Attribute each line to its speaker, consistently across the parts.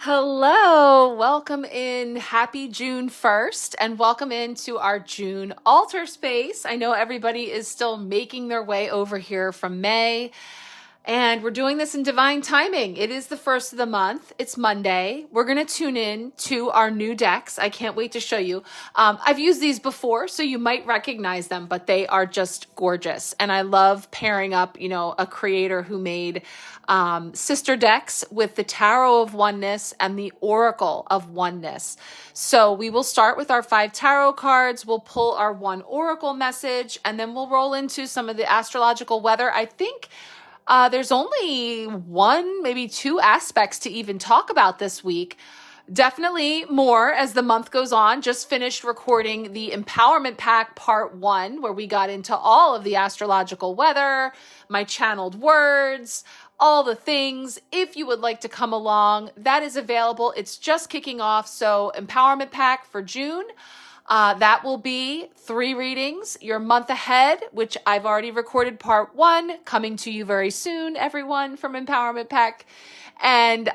Speaker 1: Hello, welcome in. Happy June 1st and welcome into our June altar space. I know everybody is still making their way over here from May. And we're doing this in divine timing. It is the first of the month. It's Monday. We're going to tune in to our new decks. I can't wait to show you. I've used these before, so you might recognize them, but they are just gorgeous. And I love pairing up, a creator who made sister decks with the Tarot of Oneness and the Oracle of Oneness. So we will start with our 5 tarot cards. We'll pull our 1 oracle message, and then we'll roll into some of the astrological weather. I think there's only 1, maybe 2 aspects to even talk about this week. Definitely more as the month goes on. Just finished recording the Empowerment Pack Part 1, where we got into all of the astrological weather, my channeled words, all the things. If you would like to come along, that is available. It's just kicking off. So Empowerment Pack for June. That will be 3 readings, your month ahead, which I've already recorded part 1, coming to you very soon, everyone from Empowerment Pack. And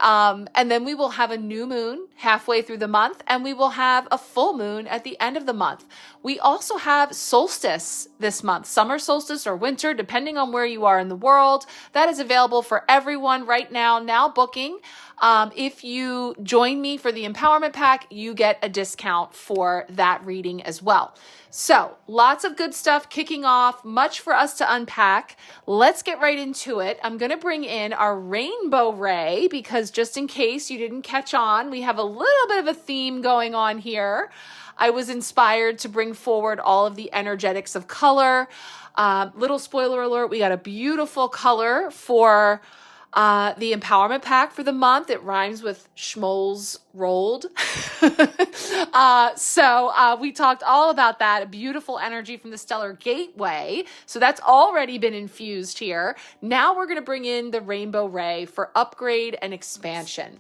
Speaker 1: then we will have a new moon halfway through the month, and we will have a full moon at the end of the month. We also have solstice this month, summer solstice or winter, depending on where you are in the world. That is available for everyone right now booking. If you join me for the Empowerment Pack, you get a discount for that reading as well. So lots of good stuff kicking off, much for us to unpack. Let's get right into it. I'm going to bring in our rainbow ray because just in case you didn't catch on, we have a little bit of a theme going on here. I was inspired to bring forward all of the energetics of color. Little spoiler alert, we got a beautiful color for the Empowerment Pack for the month. It rhymes with schmoles rolled. So we talked all about that. A beautiful energy from the Stellar Gateway. So that's already been infused here. Now we're going to bring in the Rainbow Ray for upgrade and expansion.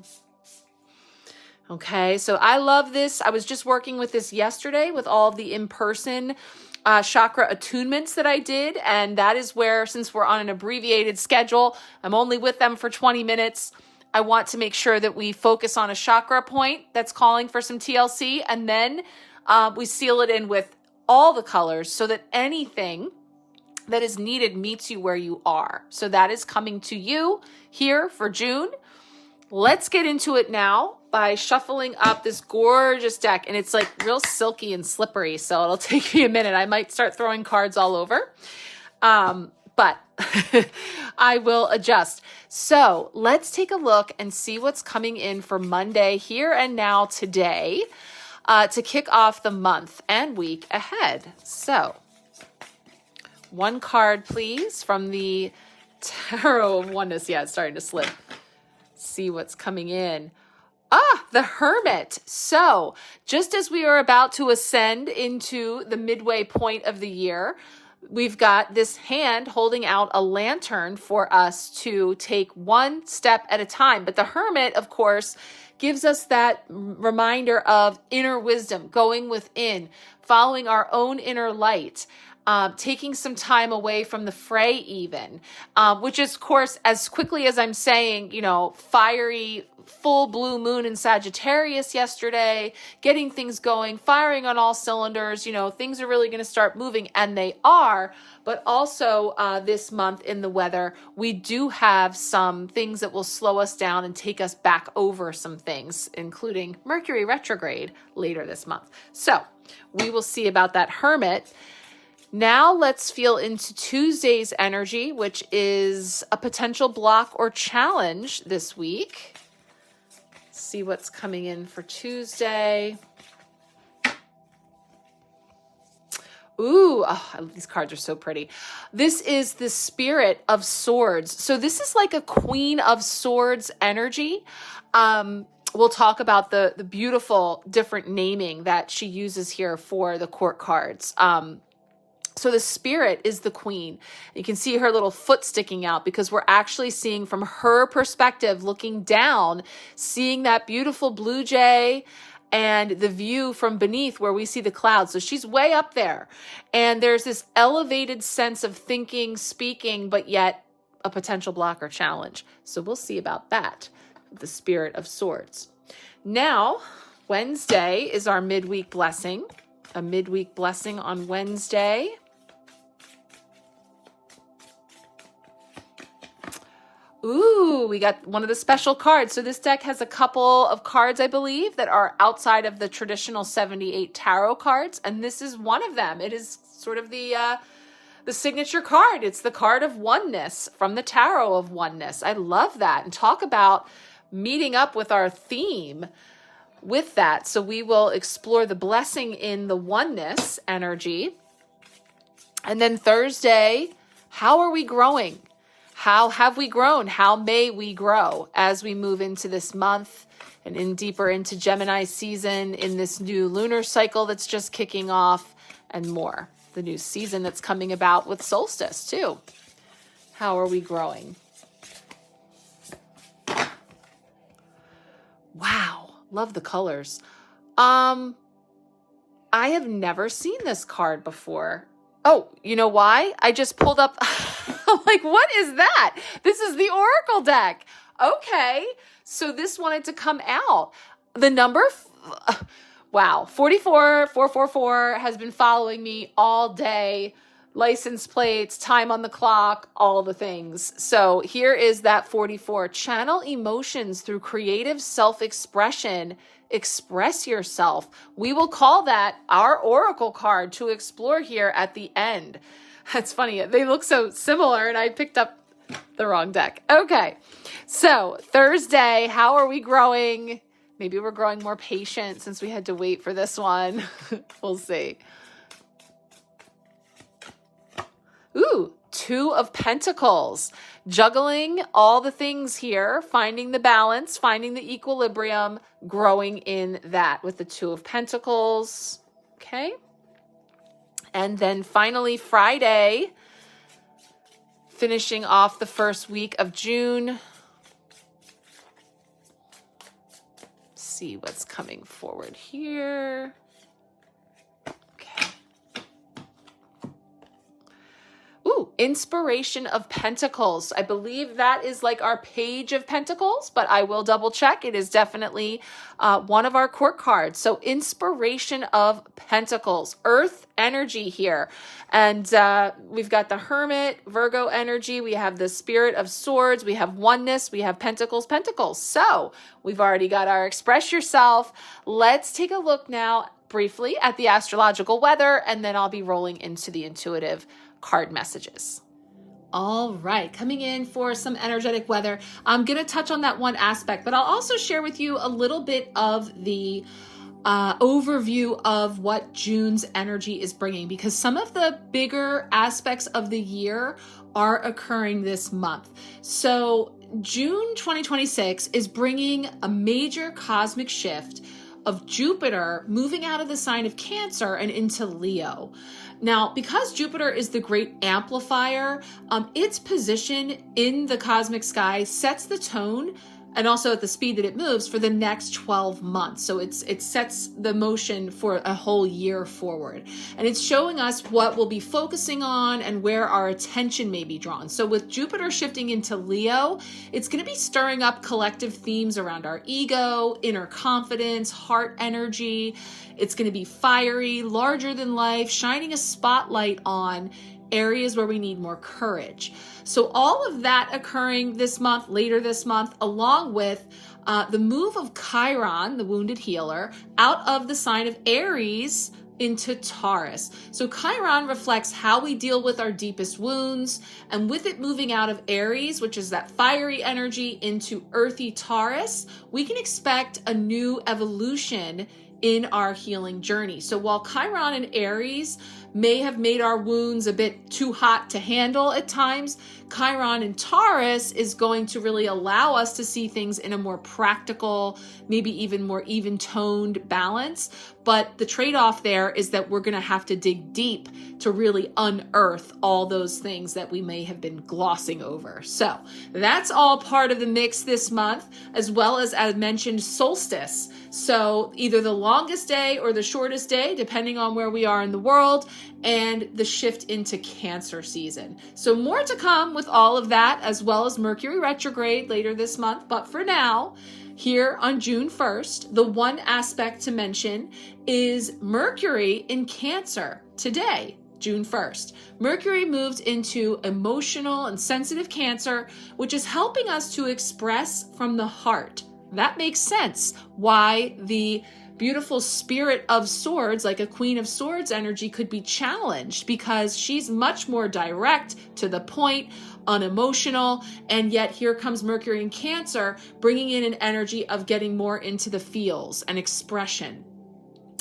Speaker 1: Okay, so I love this. I was just working with this yesterday with all of the in-person chakra attunements that I did. And that is where, since we're on an abbreviated schedule, I'm only with them for 20 minutes. I want to make sure that we focus on a chakra point that's calling for some TLC. And then we seal it in with all the colors so that anything that is needed meets you where you are. So that is coming to you here for June. Let's get into it now by shuffling up this gorgeous deck. And it's like real silky and slippery, so it'll take me a minute. I might start throwing cards all over, but I will adjust. So let's take a look and see what's coming in for Monday here and now today to kick off the month and week ahead. So 1 card, please, from the Tarot of Oneness. Yeah, it's starting to slip. See what's coming in. The Hermit. So just as we are about to ascend into the midway point of the year, we've got this hand holding out a lantern for us to take 1 step at a time. But the Hermit, of course, gives us that reminder of inner wisdom, going within, following our own inner light. Taking some time away from the fray even, which is, of course, as quickly as I'm saying, fiery, full blue moon in Sagittarius yesterday, getting things going, firing on all cylinders, things are really going to start moving, and they are. But also this month in the weather, we do have some things that will slow us down and take us back over some things, including Mercury retrograde later this month. So we will see about that Hermit. Now let's feel into Tuesday's energy, which is a potential block or challenge this week. See what's coming in for Tuesday. Ooh, these cards are so pretty. This is the Spirit of Swords. So this is like a Queen of Swords energy. We'll talk about the beautiful different naming that she uses here for the court cards. So the Spirit is the queen. You can see her little foot sticking out because we're actually seeing from her perspective, looking down, seeing that beautiful blue jay and the view from beneath where we see the clouds. So she's way up there. And there's this elevated sense of thinking, speaking, but yet a potential block or challenge. So we'll see about that, the Spirit of Swords. Now, Wednesday is our midweek blessing. A midweek blessing on Wednesday. Ooh, we got one of the special cards. So this deck has a couple of cards, I believe, that are outside of the traditional 78 tarot cards, and this is one of them. It is sort of the signature card. It's the card of Oneness from the Tarot of Oneness. I love that. And talk about meeting up with our theme with that. So we will explore the blessing in the Oneness energy. And then Thursday, how are we growing? How have we grown? How may we grow as we move into this month and in deeper into Gemini season, in this new lunar cycle that's just kicking off, and more? The new season that's coming about with solstice too. How are we growing? Wow, love the colors. I have never seen this card before. Oh, you know why? I just pulled up. I'm like, what is that? This is the Oracle deck. Okay. So this wanted to come out. The number, wow, 44444 has been following me all day. License plates, time on the clock, all the things. So here is that 44. Channel emotions through creative self-expression. Express yourself. We will call that our Oracle card to explore here at the end. That's funny. They look so similar and I picked up the wrong deck. Okay. So Thursday, how are we growing? Maybe we're growing more patient since we had to wait for this one. We'll see. Ooh, Two of Pentacles. Juggling all the things here, finding the balance, finding the equilibrium, growing in that with the Two of Pentacles. Okay. And then finally Friday, finishing off the first week of June. See what's coming forward here. Ooh, Inspiration of Pentacles. I believe that is like our Page of Pentacles, but I will double check. It is definitely one of our court cards. So Inspiration of Pentacles, Earth energy here. And we've got the Hermit, Virgo energy. We have the Spirit of Swords. We have Oneness. We have Pentacles, Pentacles. So we've already got our Express Yourself. Let's take a look now briefly at the astrological weather, and then I'll be rolling into the intuitive card messages. All right, coming in for some energetic weather. I'm going to touch on that one aspect, but I'll also share with you a little bit of the overview of what June's energy is bringing, because some of the bigger aspects of the year are occurring this month. So June 2026 is bringing a major cosmic shift of Jupiter moving out of the sign of Cancer and into Leo. Now, because Jupiter is the great amplifier, its position in the cosmic sky sets the tone, and also at the speed that it moves, for the next 12 months. So it sets the motion for a whole year forward. And it's showing us what we'll be focusing on and where our attention may be drawn. So with Jupiter shifting into Leo, it's going to be stirring up collective themes around our ego, inner confidence, heart energy. It's going to be fiery, larger than life, shining a spotlight on areas where we need more courage. So all of that occurring this month, later this month, along with the move of Chiron, the wounded healer, out of the sign of Aries into Taurus. So Chiron reflects how we deal with our deepest wounds, and with it moving out of Aries, which is that fiery energy, into earthy Taurus, we can expect a new evolution in our healing journey. So while Chiron and Aries may have made our wounds a bit too hot to handle at times, Chiron and Taurus is going to really allow us to see things in a more practical, maybe even more even-toned balance. But the trade-off there is that we're going to have to dig deep to really unearth all those things that we may have been glossing over. So that's all part of the mix this month, as well as mentioned, solstice. So either the longest day or the shortest day, depending on where we are in the world. and the shift into Cancer season. So more to come with all of that, as well as Mercury retrograde later this month. But for now, here on June 1st, the one aspect to mention is Mercury in Cancer today, June 1st. Mercury moved into emotional and sensitive Cancer, which is helping us to express from the heart. That makes sense why the beautiful Spirit of Swords, like a Queen of Swords energy, could be challenged, because she's much more direct, to the point, unemotional, and yet here comes Mercury in Cancer, bringing in an energy of getting more into the feels and expression.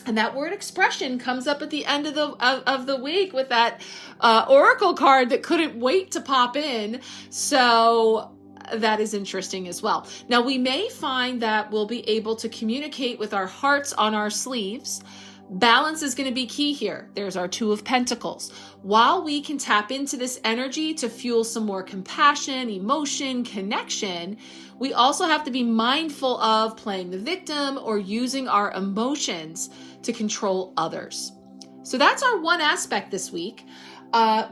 Speaker 1: And that word expression comes up at the end of the week with that oracle card that couldn't wait to pop in. So that is interesting as well. Now, we may find that we'll be able to communicate with our hearts on our sleeves. Balance is going to be key here. There's our Two of Pentacles. While we can tap into this energy to fuel some more compassion, emotion, connection, we also have to be mindful of playing the victim or using our emotions to control others. So that's our one aspect this week.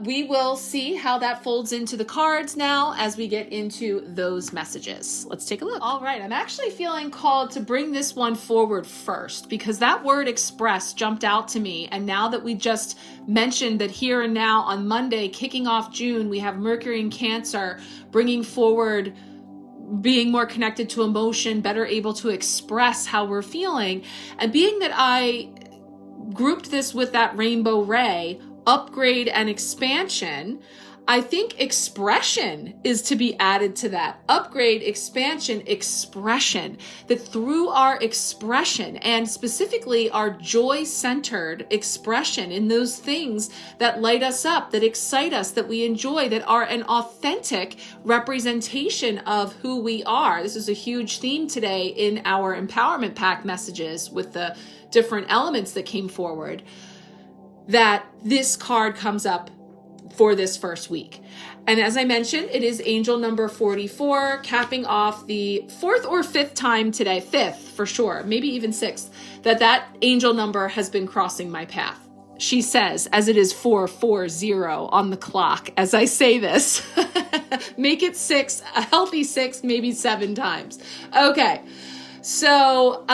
Speaker 1: We will see how that folds into the cards now as we get into those messages. Let's take a look. All right, I'm actually feeling called to bring this one forward first, because that word express jumped out to me. And now that we just mentioned that here and now on Monday, kicking off June, we have Mercury in Cancer, bringing forward being more connected to emotion, better able to express how we're feeling. And being that I grouped this with that rainbow ray, upgrade and expansion, I think expression is to be added to that. Upgrade, expansion, expression. That through our expression, and specifically our joy-centered expression in those things that light us up, that excite us, that we enjoy, that are an authentic representation of who we are. This is a huge theme today in our Empowerment Pack messages with the different elements that came forward, that this card comes up for this first week. And as I mentioned, it is angel number 44, capping off the fourth or fifth time today, fifth for sure, maybe even sixth, that angel number has been crossing my path. She says, as it is 440 on the clock, as I say this, make it six, a healthy six, maybe 7 times. Okay. So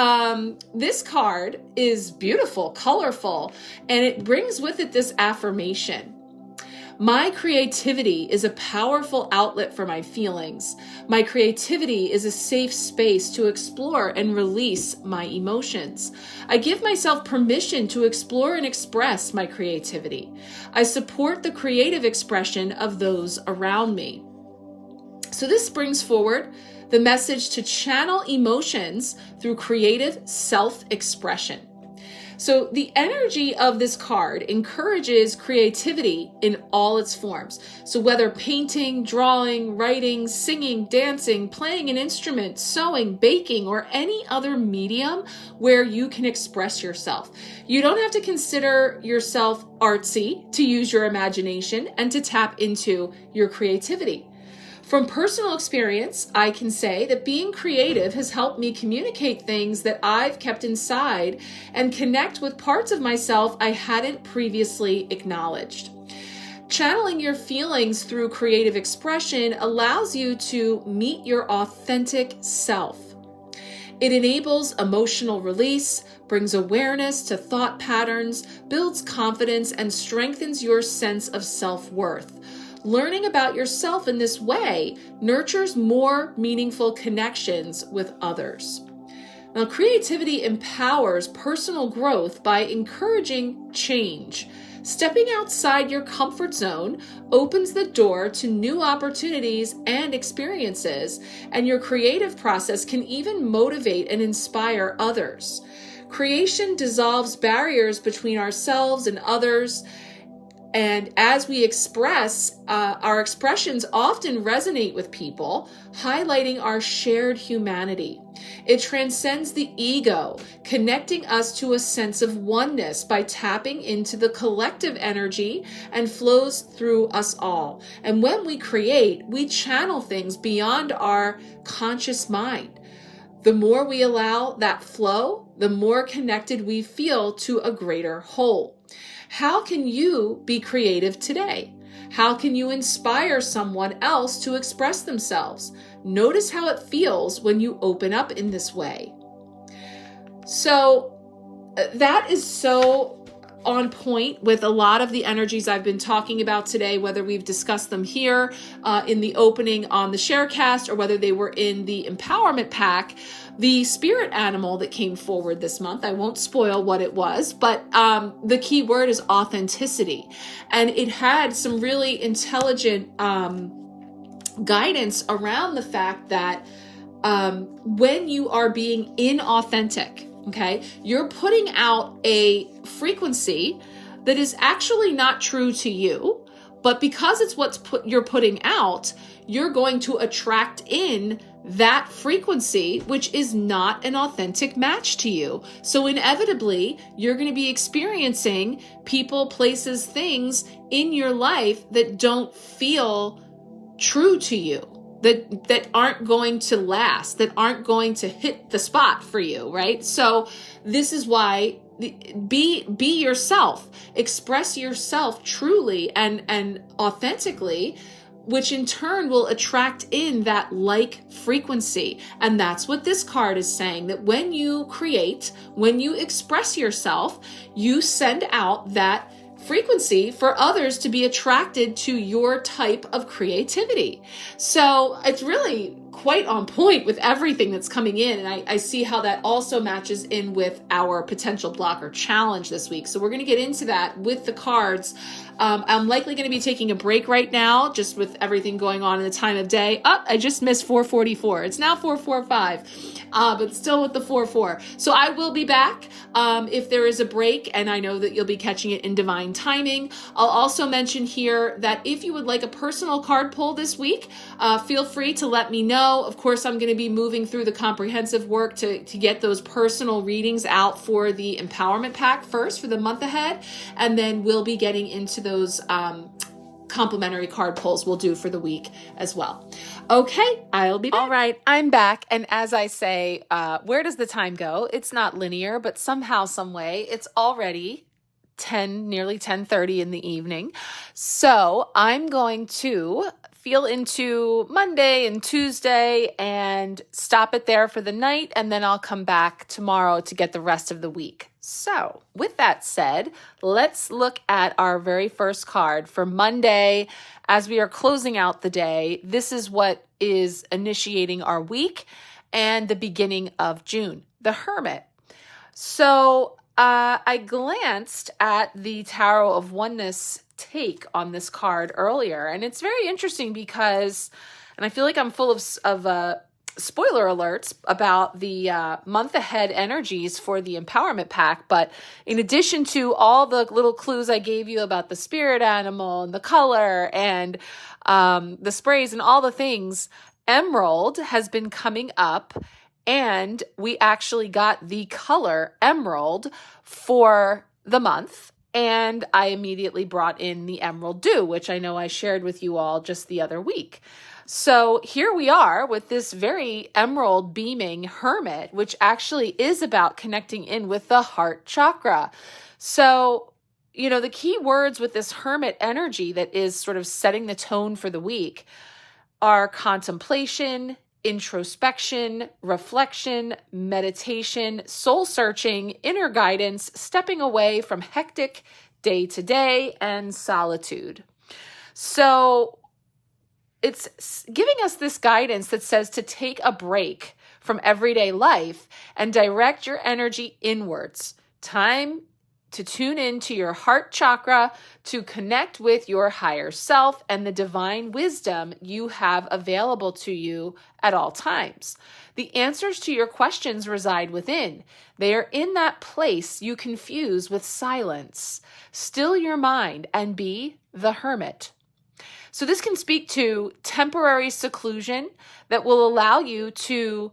Speaker 1: this card is beautiful, colorful, and it brings with it this affirmation. My creativity is a powerful outlet for my feelings. My creativity is a safe space to explore and release my emotions. I give myself permission to explore and express my creativity. I support the creative expression of those around me. So this brings forward the message to channel emotions through creative self-expression. So the energy of this card encourages creativity in all its forms. So whether painting, drawing, writing, singing, dancing, playing an instrument, sewing, baking, or any other medium where you can express yourself. You don't have to consider yourself artsy to use your imagination and to tap into your creativity. From personal experience, I can say that being creative has helped me communicate things that I've kept inside and connect with parts of myself I hadn't previously acknowledged. Channeling your feelings through creative expression allows you to meet your authentic self. It enables emotional release, brings awareness to thought patterns, builds confidence, and strengthens your sense of self-worth. Learning about yourself in this way nurtures more meaningful connections with others. Now, creativity empowers personal growth by encouraging change. Stepping outside your comfort zone opens the door to new opportunities and experiences, and your creative process can even motivate and inspire others. Creation dissolves barriers between ourselves and others. And as we express, our expressions often resonate with people, highlighting our shared humanity. It transcends the ego, connecting us to a sense of oneness by tapping into the collective energy and flows through us all. And when we create, we channel things beyond our conscious mind. The more we allow that flow, the more connected we feel to a greater whole. How can you be creative today? How can you inspire someone else to express themselves? Notice how it feels when you open up in this way. So that is so on point with a lot of the energies I've been talking about today, whether we've discussed them here in the opening on the Sharecast or whether they were in the Empowerment Pack. The spirit animal that came forward this month, I won't spoil what it was, but the key word is authenticity. And it had some really intelligent guidance around the fact that when you are being inauthentic, okay, you're putting out a frequency that is actually not true to you, but because it's you're putting out, you're going to attract in that frequency, which is not an authentic match to you. So inevitably, you're going to be experiencing people, places, things in your life that don't feel true to you, that aren't going to last, that aren't going to hit the spot for you, right? So this is why be yourself, express yourself truly and authentically, which in turn will attract in that like frequency. And that's what this card is saying, that when you create, when you express yourself, you send out that frequency for others to be attracted to your type of creativity. So it's really quite on point with everything that's coming in. And I see how that also matches in with our potential blocker challenge this week. So we're going to get into that with the cards. I'm likely going to be taking a break right now, just with everything going on in the time of day. I just missed 4:44. It's now 4:45, but still with the 4:4. So I will be back if there is a break, and I know that you'll be catching it in divine timing. I'll also mention here that if you would like a personal card pull this week, feel free to let me know. Of course, I'm going to be moving through the comprehensive work to get those personal readings out for the Empowerment Pack first for the month ahead, and then we'll be getting into those complimentary card pulls we'll do for the week as well. Okay, I'll be back. All right, I'm back. And as I say, where does the time go? It's not linear, but somehow, some way, it's already nearly 10:30 in the evening. So I'm going to feel into Monday and Tuesday and stop it there for the night. And then I'll come back tomorrow to get the rest of the week. So with that said, let's look at our very first card for Monday. As we are closing out the day, this is what is initiating our week and the beginning of June, the Hermit. So I glanced at the Tarot of Oneness take on this card earlier, and it's very interesting because, and I feel like I'm full of spoiler alerts about the month ahead energies for the Empowerment Pack. But in addition to all the little clues I gave you about the spirit animal and the color and the sprays and all the things, Emerald has been coming up, and we actually got the color Emerald for the month. And I immediately brought in the Emerald Dew, which I know I shared with you all just the other week. So here we are with this very emerald beaming hermit, which actually is about connecting in with the heart chakra. So, you know, the key words with this hermit energy that is sort of setting the tone for the week are contemplation, introspection, reflection, meditation, soul searching, inner guidance, stepping away from hectic day to day, and solitude. So it's giving us this guidance that says to take a break from everyday life and direct your energy inwards. Time to tune into your heart chakra to connect with your higher self and the divine wisdom you have available to you at all times. The answers to your questions reside within. They are in that place you confuse with silence. Still your mind and be the hermit. So this can speak to temporary seclusion that will allow you to,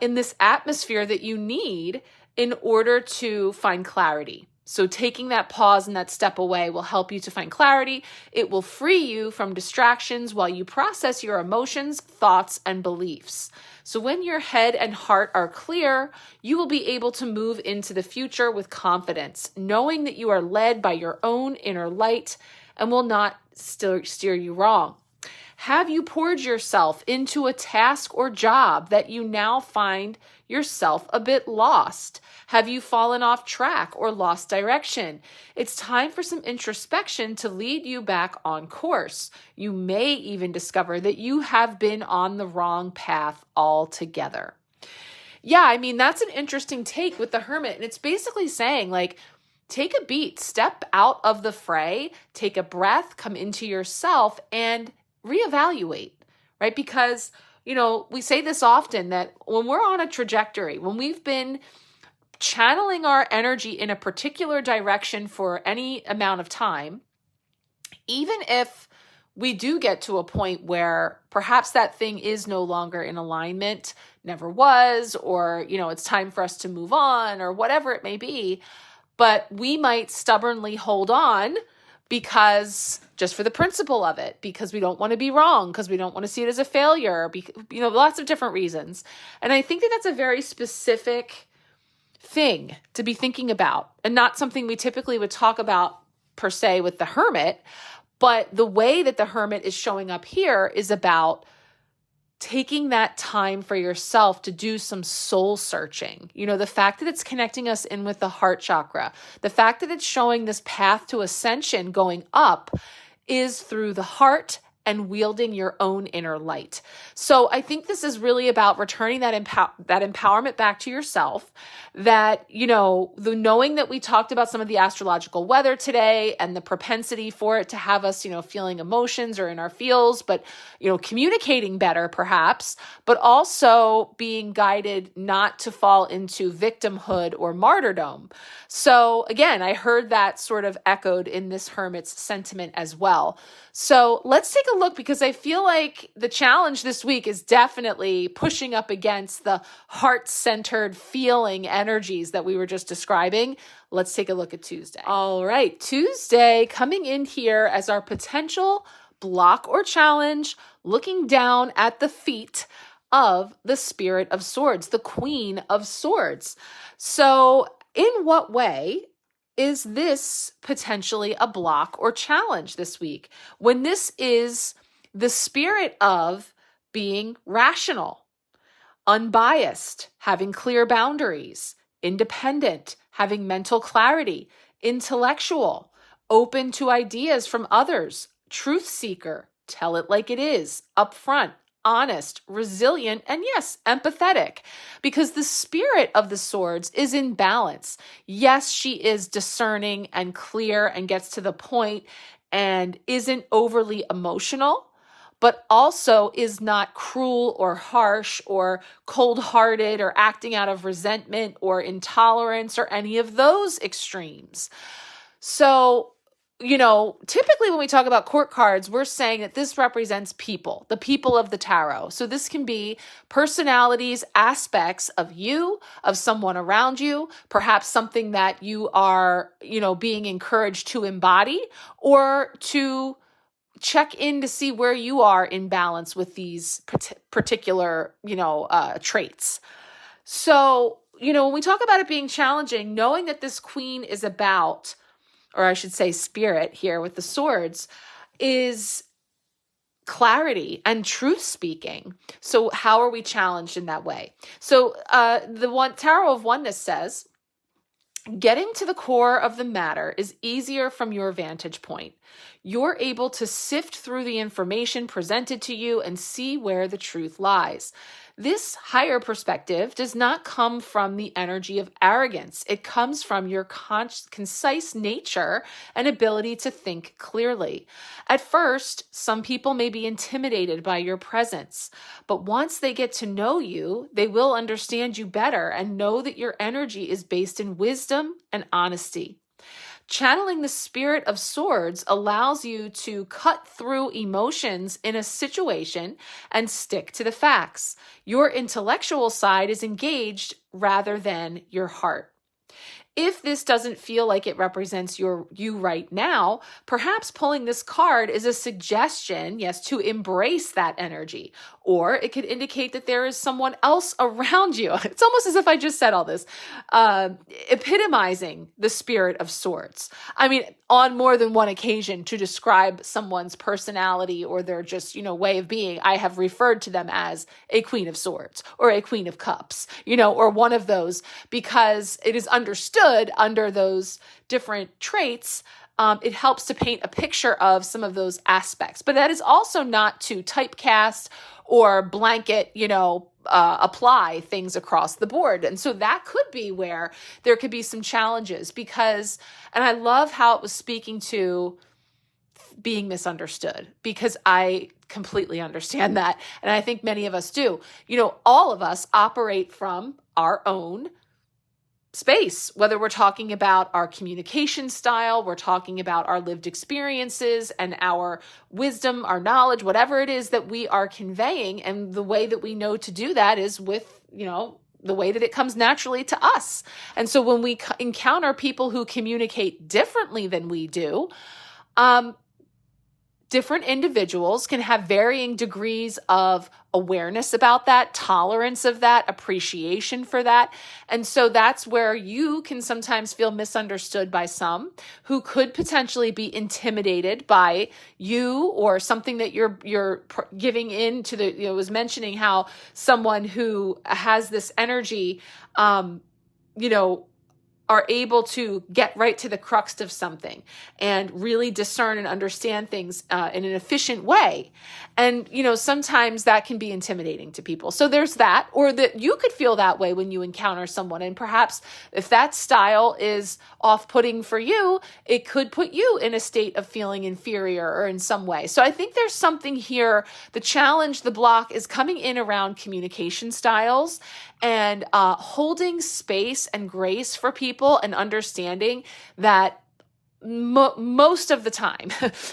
Speaker 1: in this atmosphere that you need in order to find clarity. So taking that pause and that step away will help you to find clarity. It will free you from distractions while you process your emotions, thoughts, and beliefs. So when your head and heart are clear, you will be able to move into the future with confidence, knowing that you are led by your own inner light and will not steer you wrong. Have you poured yourself into a task or job that you now find yourself a bit lost? Have you fallen off track or lost direction? It's time for some introspection to lead you back on course. You may even discover that you have been on the wrong path altogether. Yeah, I mean, that's an interesting take with the Hermit. And it's basically saying, like, take a beat, step out of the fray, take a breath, come into yourself, and reevaluate, right? Because, you know, we say this often that when we're on a trajectory, when we've been channeling our energy in a particular direction for any amount of time, even if we do get to a point where perhaps that thing is no longer in alignment, never was, or, you know, it's time for us to move on or whatever it may be, but we might stubbornly hold on because just for the principle of it, because we don't want to be wrong, because we don't want to see it as a failure, you know, lots of different reasons. And I think that that's a very specific thing to be thinking about and not something we typically would talk about per se with the Hermit, but the way that the Hermit is showing up here is about taking that time for yourself to do some soul searching. You know, the fact that it's connecting us in with the heart chakra, the fact that it's showing this path to ascension going up is through the heart and wielding your own inner light. So I think this is really about returning that empowerment back to yourself, that, you know, the knowing that we talked about some of the astrological weather today and the propensity for it to have us, you know, feeling emotions or in our feels, but, you know, communicating better perhaps, but also being guided not to fall into victimhood or martyrdom. So again, I heard that sort of echoed in this Hermit's sentiment as well. So let's take a look, because I feel like the challenge this week is definitely pushing up against the heart-centered feeling energies that we were just describing. Let's take a look at Tuesday. All right, Tuesday coming in here as our potential block or challenge, looking down at the feet of the Spirit of Swords, the Queen of Swords. So in what way is this potentially a block or challenge this week, when this is the spirit of being rational, unbiased, having clear boundaries, independent, having mental clarity, intellectual, open to ideas from others, truth seeker, tell it like it is, upfront, honest, resilient, and yes, empathetic, because the spirit of the swords is in balance. Yes, she is discerning and clear and gets to the point and isn't overly emotional, but also is not cruel or harsh or cold-hearted or acting out of resentment or intolerance or any of those extremes. So, you know, typically when we talk about court cards, we're saying that this represents people, the people of the tarot. So this can be personalities, aspects of you, of someone around you, perhaps something that you are, you know, being encouraged to embody or to check in to see where you are in balance with these particular, you know, traits. So, you know, when we talk about it being challenging, knowing that this queen is about, or I should say spirit here with the swords, is clarity and truth speaking. So how are we challenged in that way? So the Tarot of Oneness says, getting to the core of the matter is easier from your vantage point. You're able to sift through the information presented to you and see where the truth lies. This higher perspective does not come from the energy of arrogance. It comes from your concise nature and ability to think clearly. At first, some people may be intimidated by your presence, but once they get to know you, they will understand you better and know that your energy is based in wisdom and honesty. Channeling the Spirit of Swords allows you to cut through emotions in a situation and stick to the facts. Your intellectual side is engaged rather than your heart. If this doesn't feel like it represents you right now, perhaps pulling this card is a suggestion, yes, to embrace that energy. Or it could indicate that there is someone else around you. It's almost as if I just said all this, epitomizing the Spirit of Swords. I mean, on more than one occasion to describe someone's personality or their just, way of being, I have referred to them as a Queen of Swords or a Queen of Cups, or one of those, because it is understood under those different traits. It helps to paint a picture of some of those aspects, but that is also not to typecast or blanket, apply things across the board. And so that could be where there could be some challenges and I love how it was speaking to being misunderstood, because I completely understand that. And I think many of us do. All of us operate from our own space, whether we're talking about our communication style, we're talking about our lived experiences and our wisdom, our knowledge, whatever it is that we are conveying. And the way that we know to do that is with, the way that it comes naturally to us. And so when we encounter people who communicate differently than we do, different individuals can have varying degrees of awareness about that, tolerance of that, appreciation for that. And so that's where you can sometimes feel misunderstood by some who could potentially be intimidated by you or something that you're giving in to the, was mentioning how someone who has this energy, are able to get right to the crux of something and really discern and understand things in an efficient way. And, sometimes that can be intimidating to people. So there's that, or that you could feel that way when you encounter someone. And perhaps if that style is off-putting for you, it could put you in a state of feeling inferior or in some way. So I think there's something here. The challenge, the block is coming in around communication styles and holding space and grace for people and understanding that most of the time,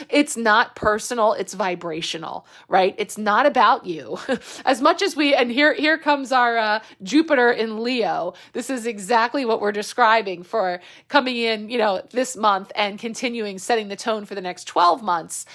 Speaker 1: it's not personal, it's vibrational, right? It's not about you. As much as and here comes our Jupiter in Leo. This is exactly what we're describing for coming in, this month and continuing setting the tone for the next 12 months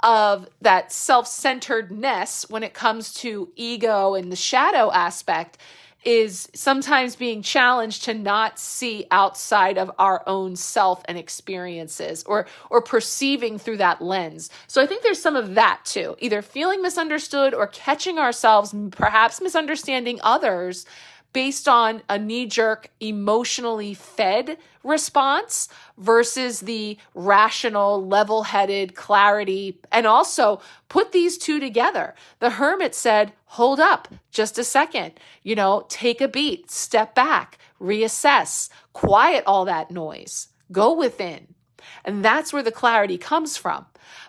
Speaker 1: of that self-centeredness when it comes to ego and the shadow aspect is sometimes being challenged to not see outside of our own self and experiences or perceiving through that lens. So I think there's some of that too, either feeling misunderstood or catching ourselves, perhaps misunderstanding others based on a knee-jerk, emotionally fed response versus the rational, level-headed clarity. And also put these two together. The Hermit said, hold up just a second, take a beat, step back, reassess, quiet all that noise, go within. And that's where the clarity comes from.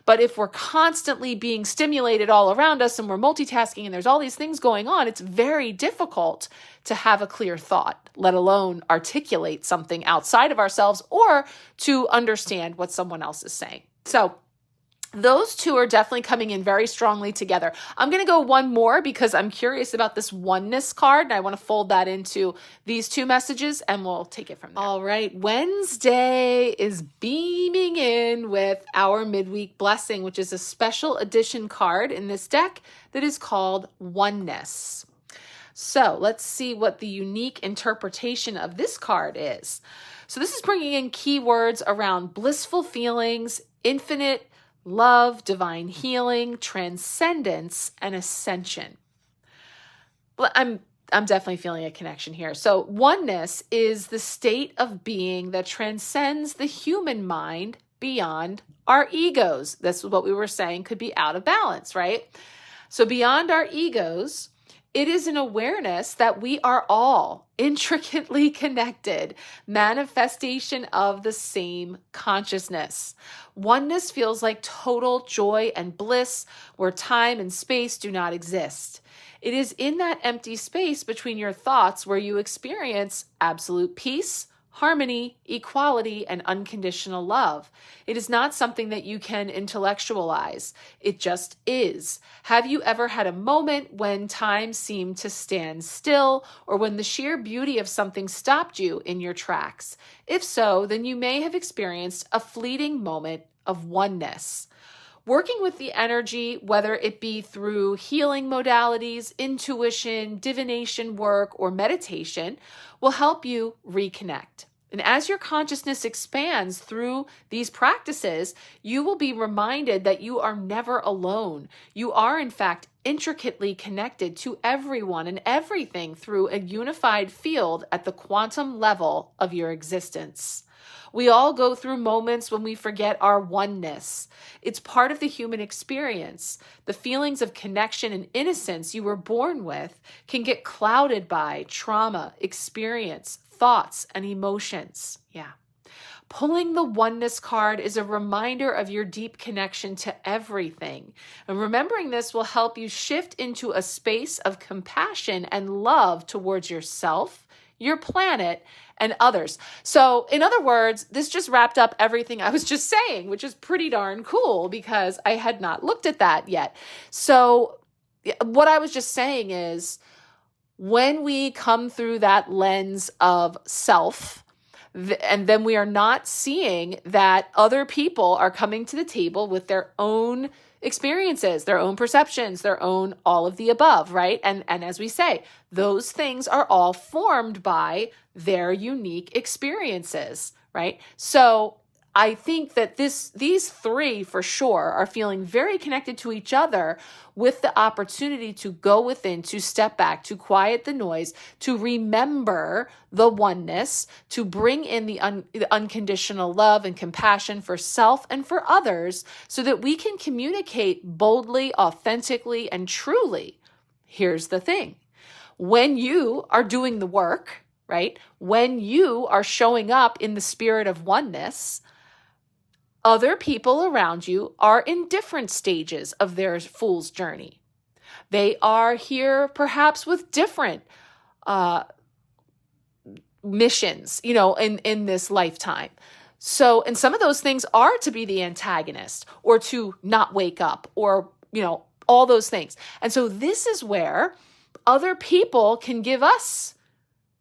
Speaker 1: But if we're constantly being stimulated all around us and we're multitasking and there's all these things going on, it's very difficult to have a clear thought, let alone articulate something outside of ourselves or to understand what someone else is saying. So those two are definitely coming in very strongly together. I'm going to go one more because I'm curious about this oneness card, and I want to fold that into these two messages, and we'll take it from there. All right. Wednesday is beaming in with our midweek blessing, which is a special edition card in this deck that is called Oneness. So let's see what the unique interpretation of this card is. So this is bringing in keywords around blissful feelings, infinite love, divine healing, transcendence, and ascension. I'm definitely feeling a connection here. So oneness is the state of being that transcends the human mind beyond our egos. That's what we were saying could be out of balance, right? So beyond our egos, it is an awareness that we are all intricately connected, manifestation of the same consciousness. Oneness feels like total joy and bliss where time and space do not exist. It is in that empty space between your thoughts where you experience absolute peace, harmony, equality, and unconditional love. It is not something that you can intellectualize. It just is. Have you ever had a moment when time seemed to stand still, or when the sheer beauty of something stopped you in your tracks? If so, then you may have experienced a fleeting moment of oneness. Working with the energy, whether it be through healing modalities, intuition, divination work, or meditation, will help you reconnect. And as your consciousness expands through these practices, you will be reminded that you are never alone. You are, in fact, intricately connected to everyone and everything through a unified field at the quantum level of your existence. We all go through moments when we forget our oneness. It's part of the human experience. The feelings of connection and innocence you were born with can get clouded by trauma, experience, thoughts, and emotions. Yeah. Pulling the oneness card is a reminder of your deep connection to everything. And remembering this will help you shift into a space of compassion and love towards yourself, your planet, and others. So in other words, this just wrapped up everything I was just saying, which is pretty darn cool because I had not looked at that yet. So what I was just saying is when we come through that lens of self, and then we are not seeing that other people are coming to the table with their own experiences, their own perceptions, their own all of the above, right? And as we say, those things are all formed by their unique experiences, right? So I think that these three for sure are feeling very connected to each other with the opportunity to go within, to step back, to quiet the noise, to remember the oneness, to bring in the unconditional love and compassion for self and for others so that we can communicate boldly, authentically, and truly. Here's the thing. When you are doing the work, right? When you are showing up in the spirit of oneness, other people around you are in different stages of their fool's journey. They are here perhaps with different missions, in this lifetime. So, and some of those things are to be the antagonist or to not wake up or, all those things. And so this is where other people can give us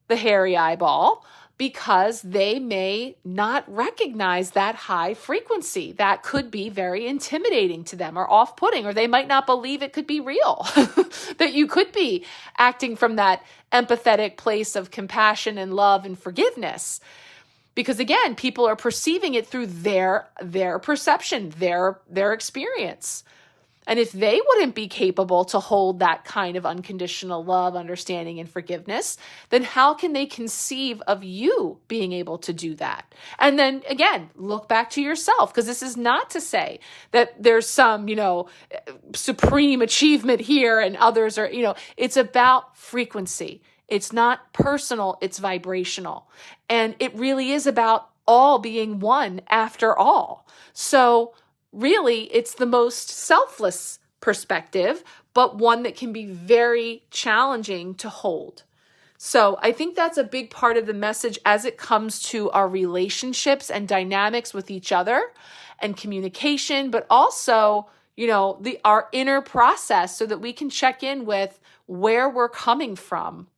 Speaker 1: the hairy eyeball because they may not recognize that high frequency. That could be very intimidating to them or off-putting, or they might not believe it could be real, that you could be acting from that empathetic place of compassion and love and forgiveness. Because again, people are perceiving it through their perception, their experience. And if they wouldn't be capable to hold that kind of unconditional love, understanding, and forgiveness, then how can they conceive of you being able to do that? And then again, look back to yourself, because this is not to say that there's some, supreme achievement here and others are, it's about frequency. It's not personal, it's vibrational. And it really is about all being one after all. So really, it's the most selfless perspective, but one that can be very challenging to hold. So I think that's a big part of the message as it comes to our relationships and dynamics with each other and communication, but also, our inner process so that we can check in with where we're coming from,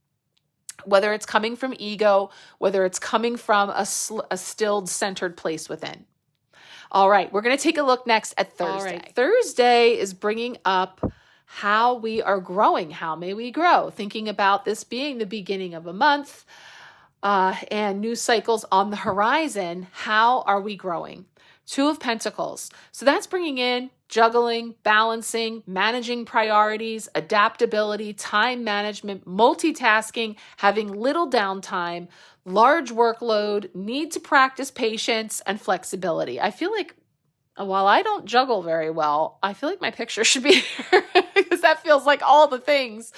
Speaker 1: whether it's coming from ego, whether it's coming from a stilled, centered place within. All right, we're going to take a look next at Thursday. All right, Thursday is bringing up how we are growing. How may we grow? Thinking about this being the beginning of a month and new cycles on the horizon. How are we growing? Two of Pentacles. So that's bringing in juggling, balancing, managing priorities, adaptability, time management, multitasking, having little downtime, large workload, need to practice patience and flexibility. I feel like while I don't juggle very well, I feel like my picture should be here because that feels like all the things.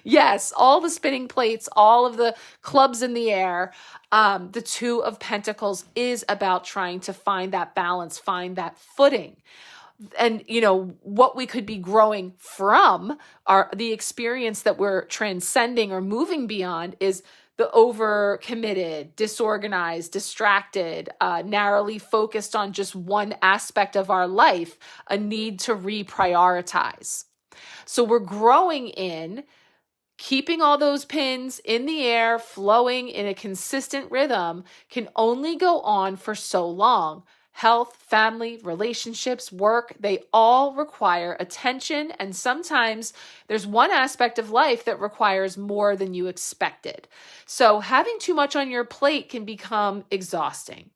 Speaker 1: Yes, all the spinning plates, all of the clubs in the air. The Two of Pentacles is about trying to find that balance, find that footing. And, what we could be growing from the experience that we're transcending or moving beyond is the overcommitted, disorganized, distracted, narrowly focused on just one aspect of our life, a need to reprioritize. So we're growing in keeping all those pins in the air, flowing in a consistent rhythm can only go on for so long. Health, family, relationships, work, they all require attention. And sometimes there's one aspect of life that requires more than you expected. So having too much on your plate can become exhausting.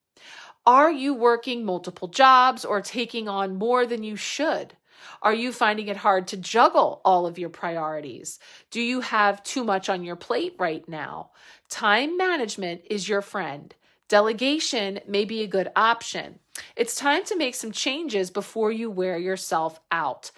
Speaker 1: Are you working multiple jobs or taking on more than you should? Are you finding it hard to juggle all of your priorities? Do you have too much on your plate right now? Time management is your friend. Delegation may be a good option. It's time to make some changes before you wear yourself out.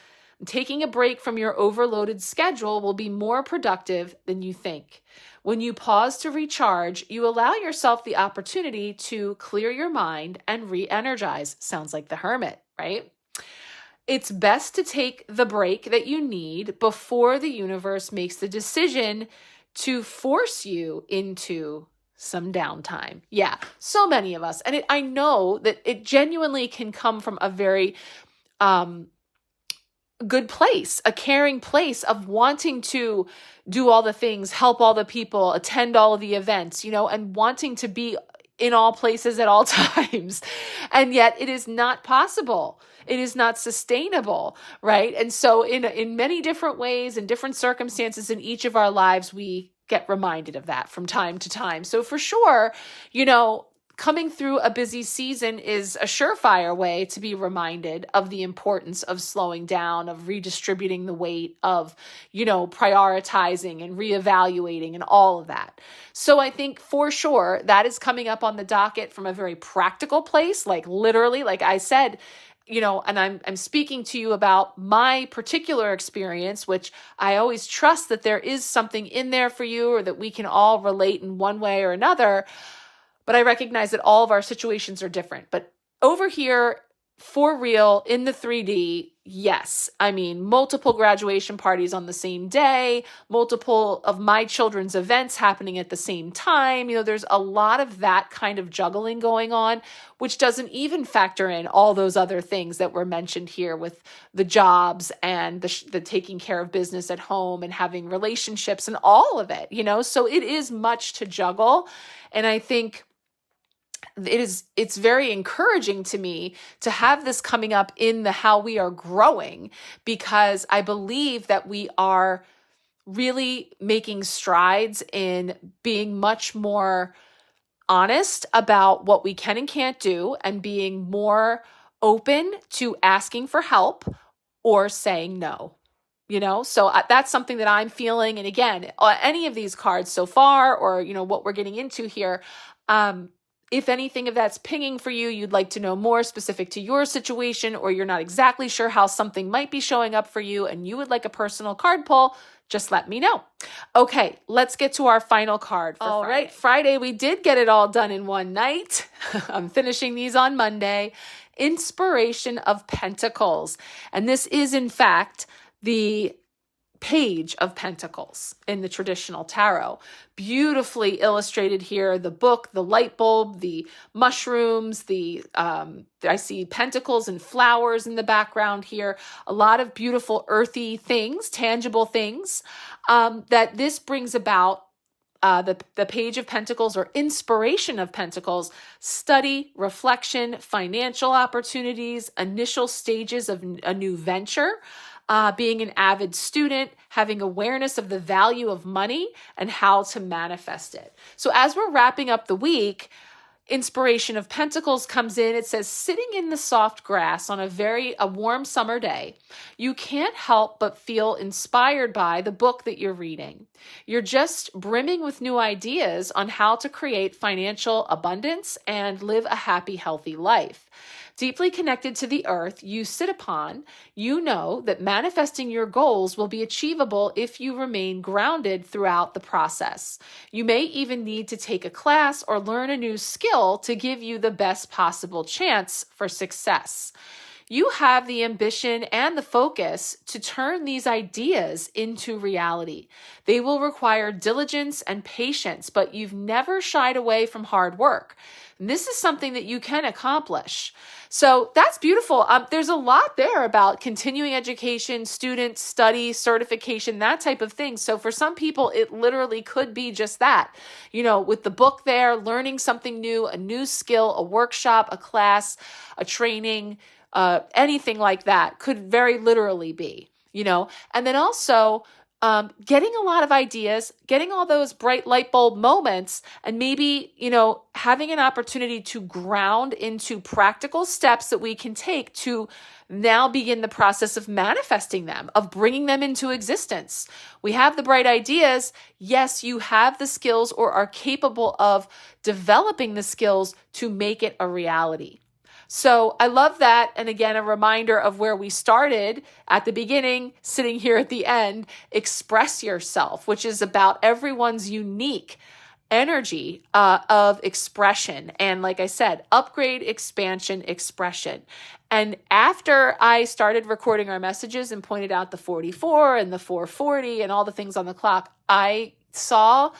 Speaker 1: Taking a break from your overloaded schedule will be more productive than you think. When you pause to recharge, you allow yourself the opportunity to clear your mind and re-energize. Sounds like the hermit, right? It's best to take the break that you need before the universe makes the decision to force you into some downtime. Yeah, so many of us. And I know that it genuinely can come from a very good place, a caring place of wanting to do all the things, help all the people, attend all of the events, and wanting to be in all places at all times. And yet it is not possible. It is not sustainable, right? And so in many different ways, in different circumstances in each of our lives, we get reminded of that from time to time. So for sure, coming through a busy season is a surefire way to be reminded of the importance of slowing down, of redistributing the weight, of, prioritizing and reevaluating and all of that. So I think for sure that is coming up on the docket from a very practical place, like literally, like I said, and I'm speaking to you about my particular experience, which I always trust that there is something in there for you or that we can all relate in one way or another. But I recognize that all of our situations are different. But over here, for real, in the 3D, yes. I mean, multiple graduation parties on the same day, multiple of my children's events happening at the same time. There's a lot of that kind of juggling going on, which doesn't even factor in all those other things that were mentioned here with the jobs and the taking care of business at home and having relationships and all of it, So it is much to juggle. And I think it's very encouraging to me to have this coming up in the how we are growing, because I believe that we are really making strides in being much more honest about what we can and can't do and being more open to asking for help or saying no. So that's something that I'm feeling. And again, any of these cards so far, or, what we're getting into here, if anything of that's pinging for you, you'd like to know more specific to your situation, or you're not exactly sure how something might be showing up for you and you would like a personal card pull, just let me know. Okay, let's get to our final card for Friday. All right, Friday, we did get it all done in one night. I'm finishing these on Monday. Inspiration of Pentacles. And this is, in fact, the Page of Pentacles in the traditional tarot. Beautifully illustrated here, the book, the light bulb, the mushrooms, I see pentacles and flowers in the background here. A lot of beautiful earthy things, tangible things that this brings about. The Page of Pentacles, or Inspiration of Pentacles: study, reflection, financial opportunities, initial stages of a new venture, being an avid student, having awareness of the value of money and how to manifest it. So as we're wrapping up the week, Inspiration of Pentacles comes in. It says, sitting in the soft grass on a warm summer day, you can't help but feel inspired by the book that you're reading. You're just brimming with new ideas on how to create financial abundance and live a happy, healthy life. Deeply connected to the earth you sit upon, you know that manifesting your goals will be achievable if you remain grounded throughout the process. You may even need to take a class or learn a new skill to give you the best possible chance for success. you have the ambition and the focus to turn these ideas into reality. They will require diligence and patience, but you've never shied away from hard work. And this is something that you can accomplish. So that's beautiful. There's a lot there about continuing education, student study, certification, that type of thing. So for some people, it literally could be just that, with the book there, learning something new, a new skill, a workshop, a class, a training, anything like that could very literally be, and then also getting a lot of ideas, getting all those bright light bulb moments, and maybe, having an opportunity to ground into practical steps that we can take to now begin the process of manifesting them, of bringing them into existence. We have the bright ideas. Yes, you have the skills or are capable of developing the skills to make it a reality. So I love that. And again, a reminder of where we started at the beginning, sitting here at the end, express yourself, which is about everyone's unique energy of expression. And like I said, upgrade, expansion, expression. And after I started recording our messages and pointed out the 44 and the 440 and all the things on the clock, I saw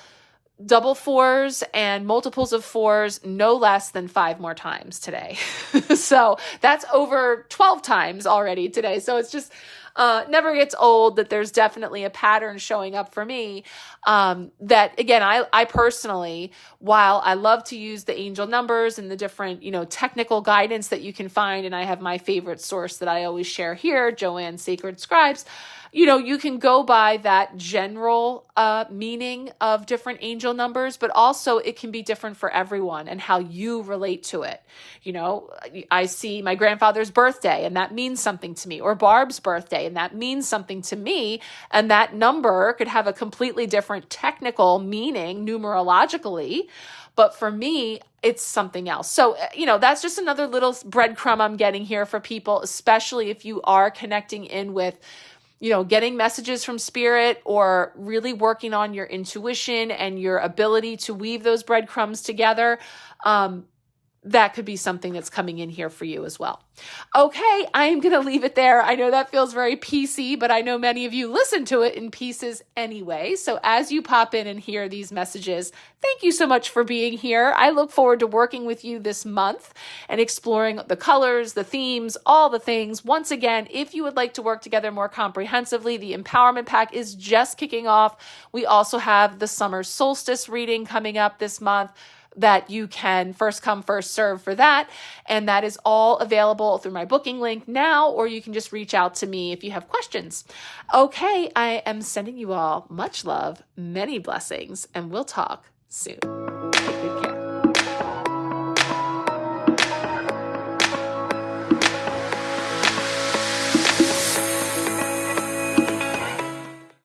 Speaker 1: double fours and multiples of fours no less than 5 more times today. So that's over 12 times already today. So it's just never gets old that there's definitely a pattern showing up for me. That again, I personally, while I love to use the angel numbers and the different, technical guidance that you can find, and I have my favorite source that I always share here, Joanne's Sacred Scribes, you can go by that general meaning of different angel numbers, but also it can be different for everyone and how you relate to it. I see my grandfather's birthday and that means something to me, or Barb's birthday and that means something to me. And that number could have a completely different technical meaning numerologically. But for me, it's something else. So, that's just another little breadcrumb I'm getting here for people, especially if you are connecting in with getting messages from spirit or really working on your intuition and your ability to weave those breadcrumbs together. That could be something that's coming in here for you as well. Okay, I'm going to leave it there. I know that feels very PC, but I know many of you listen to it in pieces anyway. So as you pop in and hear these messages, thank you so much for being here. I look forward to working with you this month and exploring the colors, the themes, all the things. Once again, if you would like to work together more comprehensively, the Empowerment Pack is just kicking off. We also have the summer solstice reading coming up this month that you can first come, first serve for that. And that is all available through my booking link now, or you can just reach out to me if you have questions. Okay, I am sending you all much love, many blessings, and we'll talk soon.